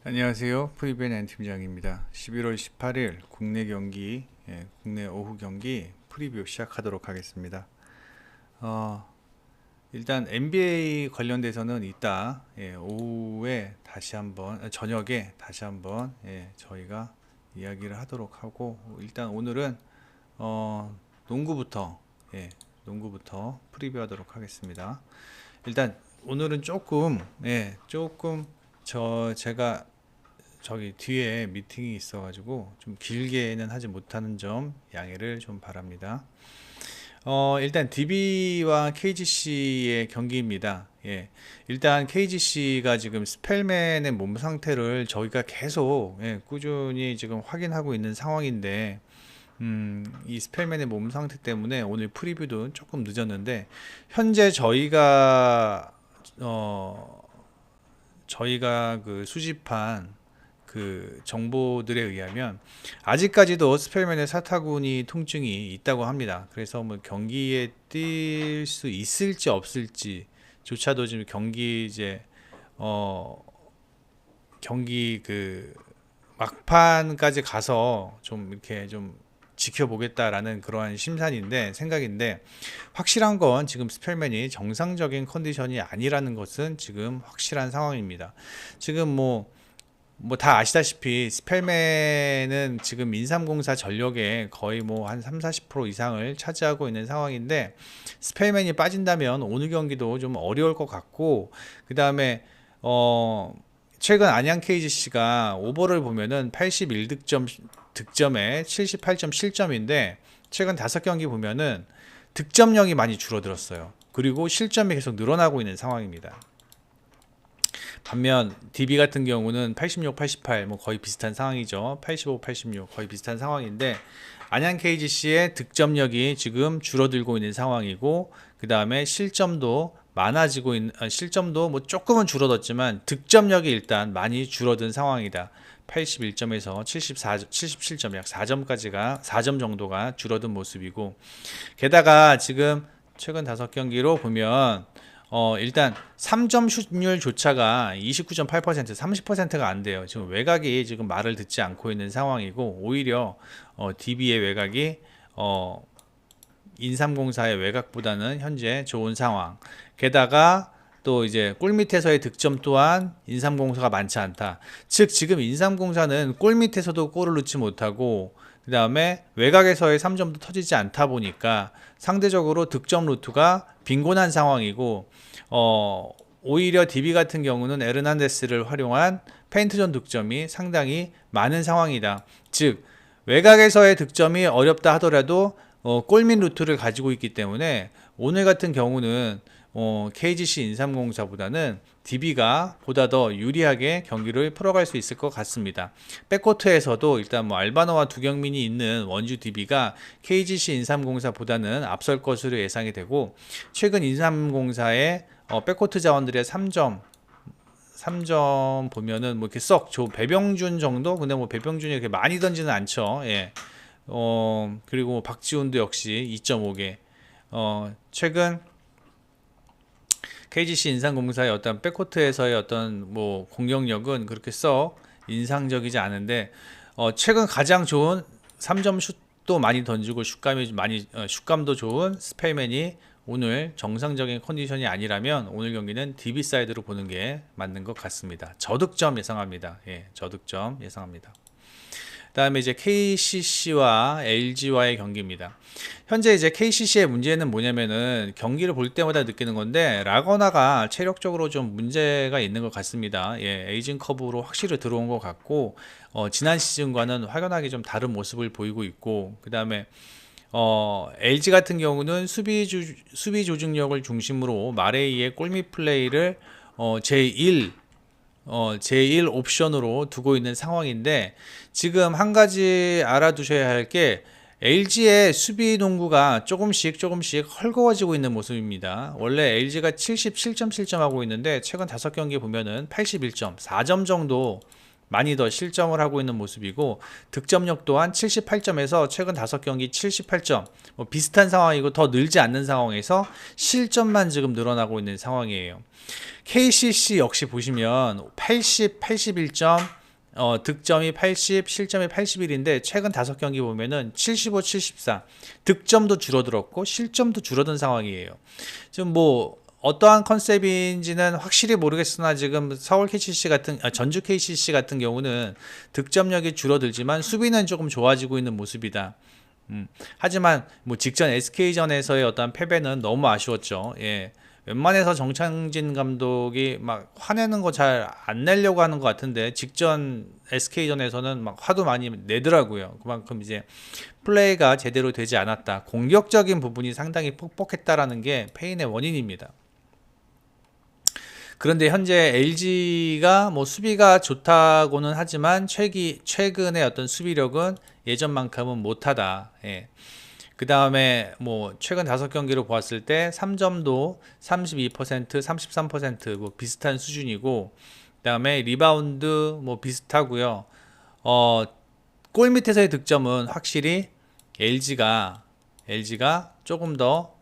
안녕하세요. 프리벤 팀장입니다. 11월 18일 국내 경기, 국내 오후 경기 프리뷰 시작하도록 하겠습니다. 어, 일단 NBA 관련돼서는 이따 오후에 다시 한번, 저녁에 다시 한번 저희가 이야기를 하도록 하고, 일단 오늘은 농구부터 농구부터 프리뷰하도록 하겠습니다. 일단 오늘은 조금 제가 저기 뒤에 미팅이 있어가지고 좀 길게는 하지 못하는 점 양해를 좀 바랍니다. 일단 DB와 KGC의 경기입니다. 일단 KGC가 지금 스펠맨의 몸 상태를 저희가 계속 꾸준히 지금 확인하고 있는 상황인데, 이 스펠맨의 몸 상태 때문에 오늘 프리뷰도 조금 늦었는데, 현재 저희가 그 수집한 그 정보들에 의하면 아직까지도 스펠맨의 사타구니 통증이 있다고 합니다. 그래서 뭐 경기에 뛸 수 있을지 없을지 조차도 지금 경기 그 막판까지 가서 좀 이렇게 좀 지켜보겠다라는 그러한 생각인데, 확실한 건 지금 스펠맨이 정상적인 컨디션이 아니라는 것은 지금 확실한 상황입니다. 지금 뭐 다 아시다시피 스펠맨은 지금 인삼공사 전력의 거의 뭐 한 3, 40% 이상을 차지하고 있는 상황인데, 스펠맨이 빠진다면 오늘 경기도 좀 어려울 것 같고, 그 다음에 최근 안양 KGC가 오버를 보면은 81득점에 78점 실점인데, 최근 5경기 보면은 득점력이 많이 줄어들었어요. 그리고 실점이 계속 늘어나고 있는 상황입니다. 반면 DB 같은 경우는 86, 88 뭐 거의 비슷한 상황이죠. 85, 86 거의 비슷한 상황인데, 안양 KGC의 득점력이 지금 줄어들고 있는 상황이고, 그 다음에 실점도 뭐 조금은 줄어들었지만 득점력이 일단 많이 줄어든 상황이다. 81점에서 77점, 약 4점 정도가 줄어든 모습이고, 게다가 지금 최근 5경기로 보면 일단 3점 슛률조차가 29.8%, 30%가 안 돼요. 지금 외곽이 지금 말을 듣지 않고 있는 상황이고, 오히려 DB의 외곽이 인삼공사의 외곽보다는 현재 좋은 상황. 게다가 또 이제 골 밑에서의 득점 또한 인삼공사가 많지 않다. 즉 지금 인삼공사는 골 밑에서도 골을 넣지 못하고, 그 다음에 외곽에서의 3점도 터지지 않다 보니까 상대적으로 득점 루트가 빈곤한 상황이고, 오히려 DB 같은 경우는 에르난데스를 활용한 페인트존 득점이 상당히 많은 상황이다. 즉 외곽에서의 득점이 어렵다 하더라도 골밑 루트를 가지고 있기 때문에 오늘 같은 경우는 KGC 인삼공사보다는 DB가 보다 더 유리하게 경기를 풀어갈 수 있을 것 같습니다. 백코트에서도 일단 뭐 알바노와 두경민이 있는 원주 DB가 KGC 인삼공사보다는 앞설 것으로 예상이 되고, 최근 인삼공사의 백코트 자원들의 3점 보면은 뭐 이렇게 배병준 정도? 근데 뭐 배병준이 이렇게 많이 던지는 않죠. 그리고 박지훈도 역시 2.5개. 최근 KGC 인삼공사의 어떤 백코트에서의 어떤 뭐 공격력은 그렇게 인상적이지 않은데, 최근 가장 좋은 3점 슛도 많이 던지고 슛감도 좋은 스펠맨이 오늘 정상적인 컨디션이 아니라면 오늘 경기는 DB 사이드로 보는 게 맞는 것 같습니다. 저득점 예상합니다. 저득점 예상합니다. 그다음에 이제 KCC와 LG와의 경기입니다. 현재 이제 KCC의 문제는 뭐냐면은, 경기를 볼 때마다 느끼는 건데 라거나가 체력적으로 좀 문제가 있는 것 같습니다. 에이징 커브로 확실히 들어온 것 같고, 지난 시즌과는 확연하게 좀 다른 모습을 보이고 있고, 그다음에 LG 같은 경우는 수비 조직력을 중심으로 마레이의 골밑 플레이를 제1 옵션으로 두고 있는 상황인데, 지금 한 가지 알아두셔야 할 게 LG의 수비 농구가 조금씩 헐거워지고 있는 모습입니다. 원래 LG가 77점 실점하고 있는데 최근 5경기 보면은 81점, 4점 정도 많이 더 실점을 하고 있는 모습이고 득점력 또한 78점에서 최근 5경기 78점 뭐 비슷한 상황이고 더 늘지 않는 상황에서 실점만 지금 늘어나고 있는 상황이에요. KCC 역시 보시면 80, 81점 득점이 80, 실점이 81인데 최근 5경기 보면은 75, 74 득점도 줄어들었고 실점도 줄어든 상황이에요. 지금 뭐 어떠한 컨셉인지는 확실히 모르겠으나 지금 서울 KCC 같은 전주 KCC 같은 경우는 득점력이 줄어들지만 수비는 조금 좋아지고 있는 모습이다. 하지만 뭐 직전 SK전에서의 어떤 패배는 너무 아쉬웠죠. 예. 웬만해서 정창진 감독이 막 화내는 거 잘 안 내려고 하는 것 같은데 직전 SK전에서는 막 화도 많이 내더라고요. 그만큼 이제 플레이가 제대로 되지 않았다. 공격적인 부분이 상당히 뻑뻑했다라는 게 패인의 원인입니다. 그런데 현재 LG가 뭐 수비가 좋다고는 하지만 최근의 어떤 수비력은 예전만큼은 못하다. 예. 그 다음에 뭐 최근 5경기로 보았을 때 3점도 32%, 33%뭐 비슷한 수준이고 그 다음에 리바운드 뭐 비슷하고요. 골 밑에서의 득점은 확실히 LG가 조금 더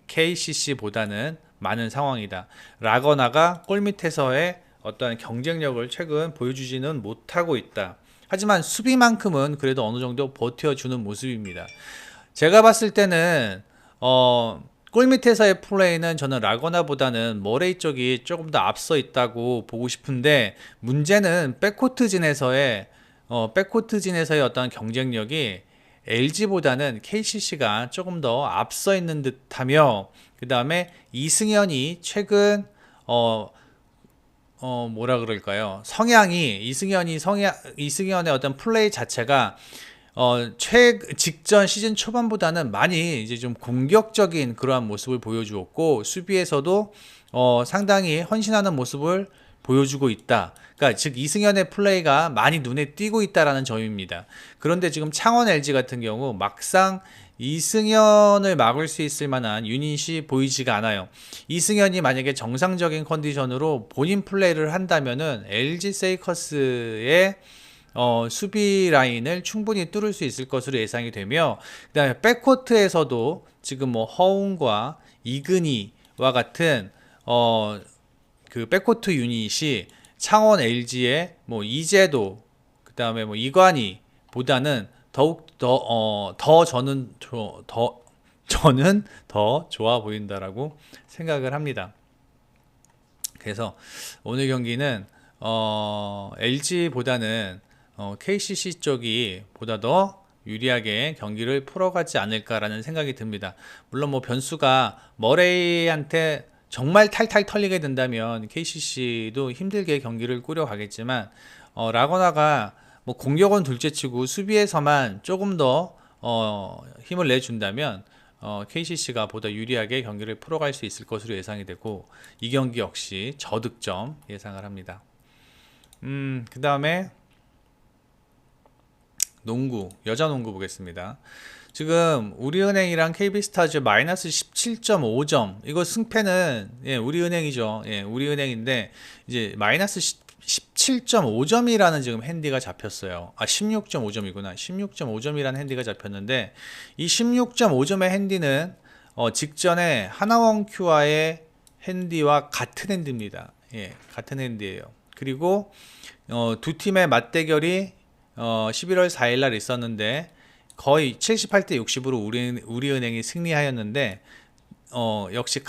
KCC보다는 많은 상황이다. 라거나가 골 밑에서의 어떤 경쟁력을 최근 보여주지는 못하고 있다. 하지만 수비만큼은 그래도 어느 정도 버텨주는 모습입니다. 제가 봤을 때는 골 밑에서의 플레이는 저는 라거나보다는 머레이 쪽이 조금 더 앞서 있다고 보고 싶은데 문제는 백코트진에서의 어떤 경쟁력이 LG보다는 KCC가 조금 더 앞서 있는 듯하며 그 다음에 이승현이 최근 뭐라 그럴까요? 이승현의 어떤 플레이 자체가 직전 시즌 초반보다는 많이 이제 좀 공격적인 그러한 모습을 보여주었고 수비에서도 상당히 헌신하는 모습을 보여주고 있다. 그러니까 즉 이승현의 플레이가 많이 눈에 띄고 있다라는 점입니다. 그런데 지금 창원 LG 같은 경우 막상 이승현을 막을 수 있을 만한 유닛이 보이지가 않아요. 이승현이 만약에 정상적인 컨디션으로 본인 플레이를 한다면은 LG 세이커스의 수비 라인을 충분히 뚫을 수 있을 것으로 예상이 되며 그다음에 백코트에서도 지금 뭐 허웅과 이근희와 같은 그 백코트 유닛이 창원 LG의 뭐 이재도 그다음에 뭐 이관희 보다는 더욱 저는 더 좋아 보인다라고 생각을 합니다. 그래서 오늘 경기는 LG보다는 KCC 쪽이 보다 더 유리하게 경기를 풀어가지 않을까라는 생각이 듭니다. 물론 뭐 변수가 머레이한테 정말 탈탈 털리게 된다면 KCC도 힘들게 경기를 꾸려가겠지만 라거나가 뭐 공격은 둘째치고 수비에서만 조금 더 힘을 내준다면 KCC가 보다 유리하게 경기를 풀어갈 수 있을 것으로 예상이 되고 이 경기 역시 저득점 예상을 합니다. 그 다음에 여자 농구 보겠습니다. 지금 우리은행이랑 KB스타즈 마이너스 17.5점. 이거 승패는 우리은행이죠. 우리은행인데 이제 마이너스 17.5점이라는 지금 핸디가 잡혔어요. 16.5점이구나. 16.5점이라는 핸디가 잡혔는데 이 16.5점의 핸디는 직전에 하나원큐와의 핸디와 같은 핸디입니다. 같은 핸디예요. 그리고 두 팀의 맞대결이 11월 4일 날 있었는데 거의 78대 60으로 우리은행이 승리하였는데 역시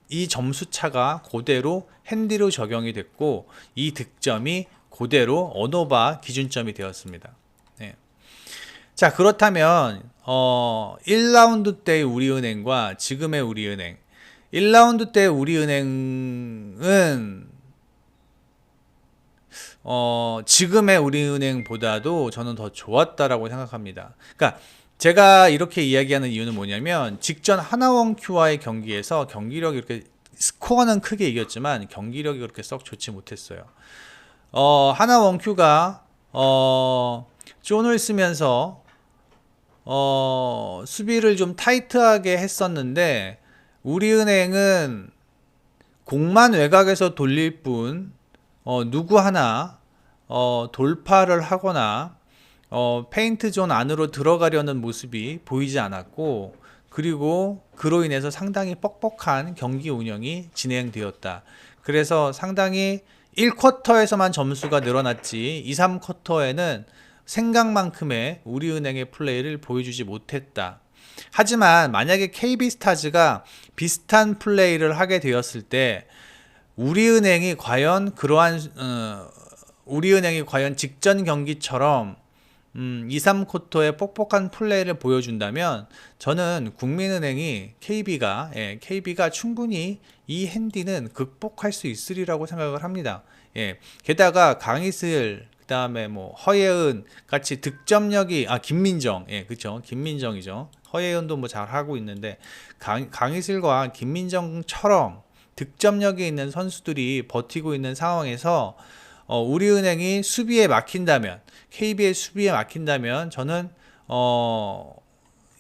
이 점수 차가 그대로 핸디로 적용이 됐고 이 득점이 그대로 언오바 기준점이 되었습니다. 자, 그렇다면 1라운드 때의 우리은행과 지금의 우리은행 1라운드 때 우리은행은 지금의 우리은행보다도 저는 더 좋았다라고 생각합니다. 그러니까 제가 이렇게 이야기하는 이유는 뭐냐면 직전 하나원큐와의 경기에서 경기력이 이렇게 스코어는 크게 이겼지만 경기력이 그렇게 썩 좋지 못했어요. 하나원큐가 존을 쓰면서 수비를 좀 타이트하게 했었는데 우리은행은 공만 외곽에서 돌릴 뿐 누구 하나 돌파를 하거나 페인트 존 안으로 들어가려는 모습이 보이지 않았고, 그리고 그로 인해서 상당히 뻑뻑한 경기 운영이 진행되었다. 그래서 상당히 1쿼터에서만 점수가 늘어났지 2, 3쿼터에는 생각만큼의 우리은행의 플레이를 보여주지 못했다. 하지만 만약에 KB스타즈가 비슷한 플레이를 하게 되었을 때 우리은행이 과연 우리은행이 과연 직전 경기처럼 2, 3쿼터에 뻑뻑한 플레이를 보여준다면 저는 국민은행이 KB가 충분히 이 핸디는 극복할 수 있으리라고 생각을 합니다. 게다가 강희슬 그다음에 뭐 허예은 같이 득점력이 김민정 그렇죠. 김민정이죠. 허예은도 뭐 잘하고 있는데 강희슬과 김민정처럼 득점력이 있는 선수들이 버티고 있는 상황에서 우리은행이 수비에 막힌다면 KB의 수비에 막힌다면 저는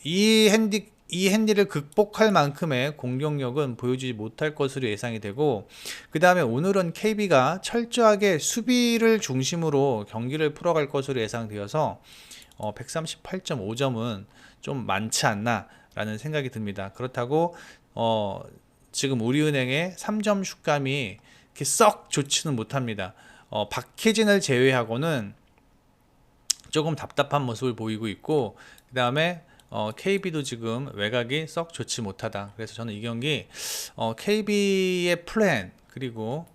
이 핸디를 극복할 만큼의 공격력은 보여주지 못할 것으로 예상이 되고, 그 다음에 오늘은 KB가 철저하게 수비를 중심으로 경기를 풀어갈 것으로 예상되어서 138.5점은 좀 많지 않나 라는 생각이 듭니다. 그렇다고 지금 우리은행의 3점 슛감이 이렇게 썩 좋지는 못합니다. 박혜진을 제외하고는 조금 답답한 모습을 보이고 있고, 그 다음에 KB도 지금 외곽이 썩 좋지 못하다. 그래서 저는 이 경기 KB의 플랜 그리고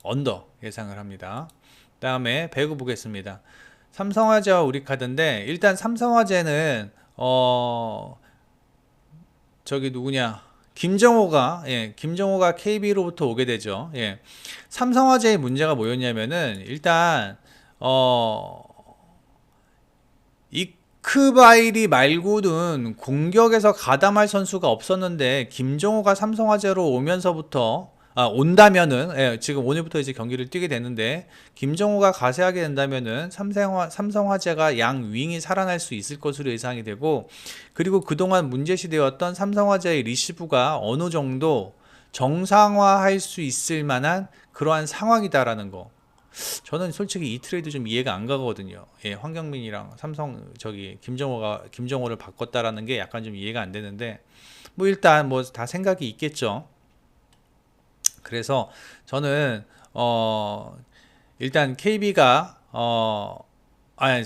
언더 예상을 합니다. 그 다음에 배구 보겠습니다. 삼성화재와 우리카드인데, 일단 삼성화재는 저기 누구냐, 김정호가 KB로부터 오게 되죠. 삼성화재의 문제가 뭐였냐면은 일단 이크바일이 말고는 공격에서 가담할 선수가 없었는데, 김정호가 삼성화재로 오면서부터 온다면은 지금 오늘부터 이제 경기를 뛰게 되는데, 김정호가 가세하게 된다면은 삼성화재가 양 윙이 살아날 수 있을 것으로 예상이 되고, 그리고 그동안 문제시되었던 삼성화재의 리시브가 어느 정도 정상화할 수 있을 만한 그러한 상황이다라는 거. 저는 솔직히 이 트레이드 좀 이해가 안 가거든요. 황경민이랑 김정호를 바꿨다라는 게 약간 좀 이해가 안 되는데, 뭐 일단 뭐 다 생각이 있겠죠. 그래서 저는 일단 KB가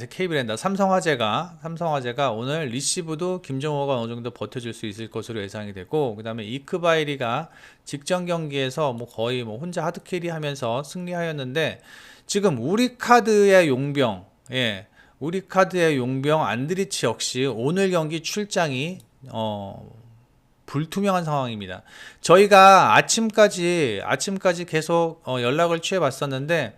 KB랜다. 삼성화재가 오늘 리시브도 김정호가 어느 정도 버텨줄 수 있을 것으로 예상이 되고, 그 다음에 이크바이리가 직전 경기에서 뭐 거의 뭐 혼자 하드캐리 하면서 승리하였는데, 지금 우리카드의 용병 안드리치 역시 오늘 경기 출장이 불투명한 상황입니다. 저희가 아침까지 계속 연락을 취해 봤었는데,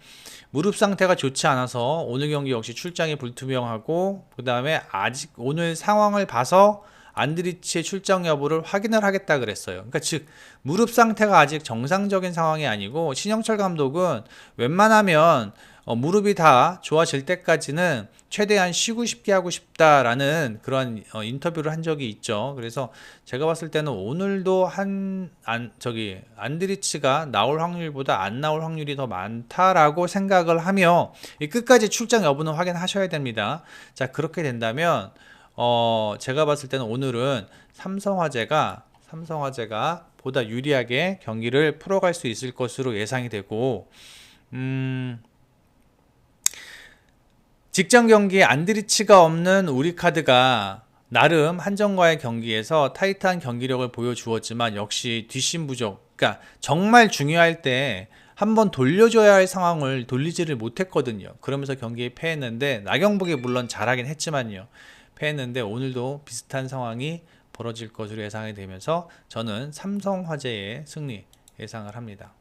무릎 상태가 좋지 않아서 오늘 경기 역시 출장이 불투명하고, 그 다음에 아직 오늘 상황을 봐서 안드리치의 출장 여부를 확인을 하겠다 그랬어요. 그러니까 즉 무릎 상태가 아직 정상적인 상황이 아니고, 신영철 감독은 웬만하면 무릎이 다 좋아질 때까지는 최대한 쉬고 싶게 하고 싶다라는 그런 인터뷰를 한 적이 있죠. 그래서 제가 봤을 때는 오늘도 안드리치가 나올 확률보다 안 나올 확률이 더 많다라고 생각을 하며, 끝까지 출장 여부는 확인하셔야 됩니다. 자, 그렇게 된다면 제가 봤을 때는 오늘은 삼성화재가 보다 유리하게 경기를 풀어갈 수 있을 것으로 예상이 되고, 직전 경기에 안드리치가 없는 우리카드가 나름 한정과의 경기에서 타이트한 경기력을 보여주었지만 역시 뒷심 부족, 그러니까 정말 중요할 때 한번 돌려줘야 할 상황을 돌리지를 못했거든요. 그러면서 경기에 패했는데, 나경복이 물론 잘하긴 했지만요, 패했는데 오늘도 비슷한 상황이 벌어질 것으로 예상이 되면서 저는 삼성화재의 승리 예상을 합니다.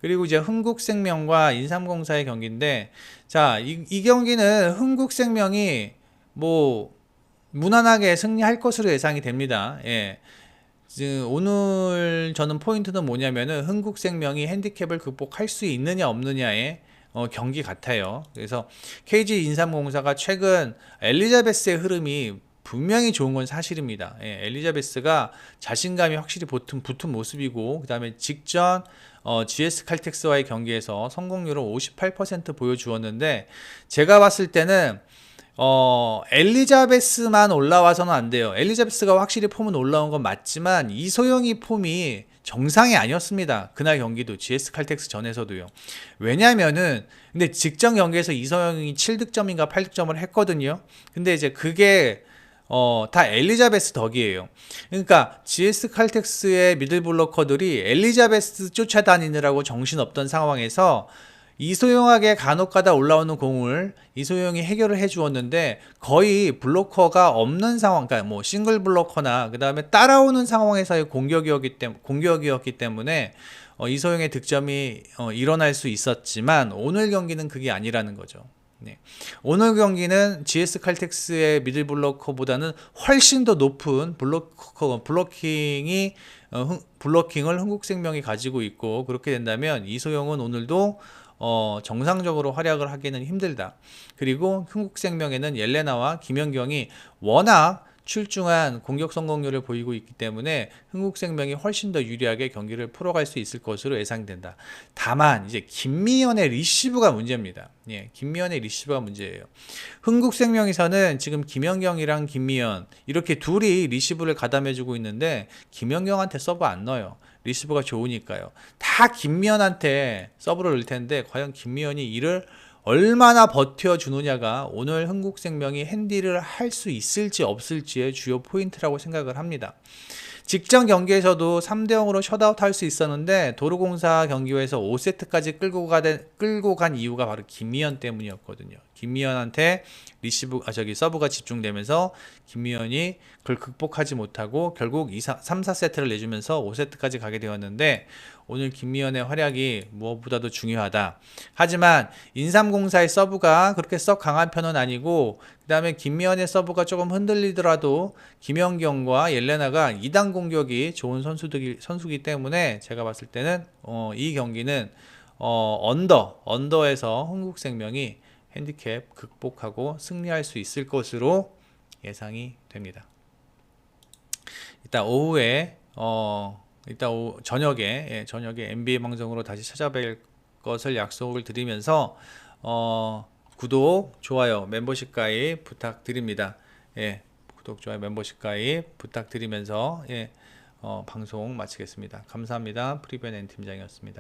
그리고 이제 흥국생명과 인삼공사의 경기인데, 자, 이 경기는 흥국생명이 뭐 무난하게 승리할 것으로 예상이 됩니다. 오늘 저는 포인트는 뭐냐면은 흥국생명이 핸디캡을 극복할 수 있느냐 없느냐의 경기 같아요. 그래서 KG 인삼공사가 최근 엘리자베스의 흐름이 분명히 좋은 건 사실입니다. 예, 엘리자베스가 자신감이 확실히 붙은 모습이고, 그 다음에 직전 GS 칼텍스와의 경기에서 성공률을 58% 보여주었는데, 제가 봤을 때는 엘리자베스만 올라와서는 안 돼요. 엘리자베스가 확실히 폼은 올라온 건 맞지만 이소영이 폼이 정상이 아니었습니다. 그날 경기도 GS 칼텍스 전에서도요. 왜냐면은 근데 직전 경기에서 이소영이 7득점인가 8득점을 했거든요. 근데 이제 그게 다 엘리자베스 덕이에요. 그러니까 GS 칼텍스의 미들블로커들이 엘리자베스 쫓아다니느라고 정신없던 상황에서 이소영에게 간혹가다 올라오는 공을 이소영이 해결을 해 주었는데, 거의 블로커가 없는 상황, 그러니까 뭐 싱글 블로커나 그 다음에 따라오는 상황에서의 공격이었기 때문에 이소영의 득점이 일어날 수 있었지만, 오늘 경기는 그게 아니라는 거죠. 네. 오늘 경기는 GS 칼텍스의 미들 블로커보다는 훨씬 더 높은 블로킹을 흥국생명이 가지고 있고, 그렇게 된다면 이소영은 오늘도 정상적으로 활약을 하기는 힘들다. 그리고 흥국생명에는 옐레나와 김연경이 워낙 출중한 공격 성공률을 보이고 있기 때문에 흥국생명이 훨씬 더 유리하게 경기를 풀어갈 수 있을 것으로 예상된다. 다만 이제 김미연의 리시브가 문제입니다. 예, 김미연의 리시브가 문제예요. 흥국생명에서는 지금 김연경이랑 김미연 이렇게 둘이 리시브를 가담해주고 있는데, 김연경한테 서브 안 넣어요. 리시브가 좋으니까요. 다 김미연한테 서브를 넣을 텐데, 과연 김미연이 이를 얼마나 버텨주느냐가 오늘 흥국생명이 핸디를 할 수 있을지 없을지의 주요 포인트라고 생각을 합니다. 직전 경기에서도 3대0으로 셧아웃 할 수 있었는데, 도로공사 경기에서 5세트까지 끌고 간 이유가 바로 김미연 때문이었거든요. 김미연한테 서브가 집중되면서 김미연이 그걸 극복하지 못하고 결국 3, 4세트를 내주면서 5세트까지 가게 되었는데, 오늘 김미연의 활약이 무엇보다도 중요하다. 하지만 인삼공사의 서브가 그렇게 썩 강한 편은 아니고, 그 다음에 김미연의 서브가 조금 흔들리더라도 김연경과 옐레나가 2단 공격이 좋은 선수기 때문에 제가 봤을 때는 이 경기는 언더에서 흥국생명이 핸디캡 극복하고 승리할 수 있을 것으로 예상이 됩니다. 저녁에 NBA 방송으로 다시 찾아뵐 것을 약속을 드리면서 구독, 좋아요, 멤버십 가입 부탁드립니다. 예, 구독, 좋아요, 멤버십 가입 부탁드리면서 방송 마치겠습니다. 감사합니다. 프리벤 N 팀장이었습니다.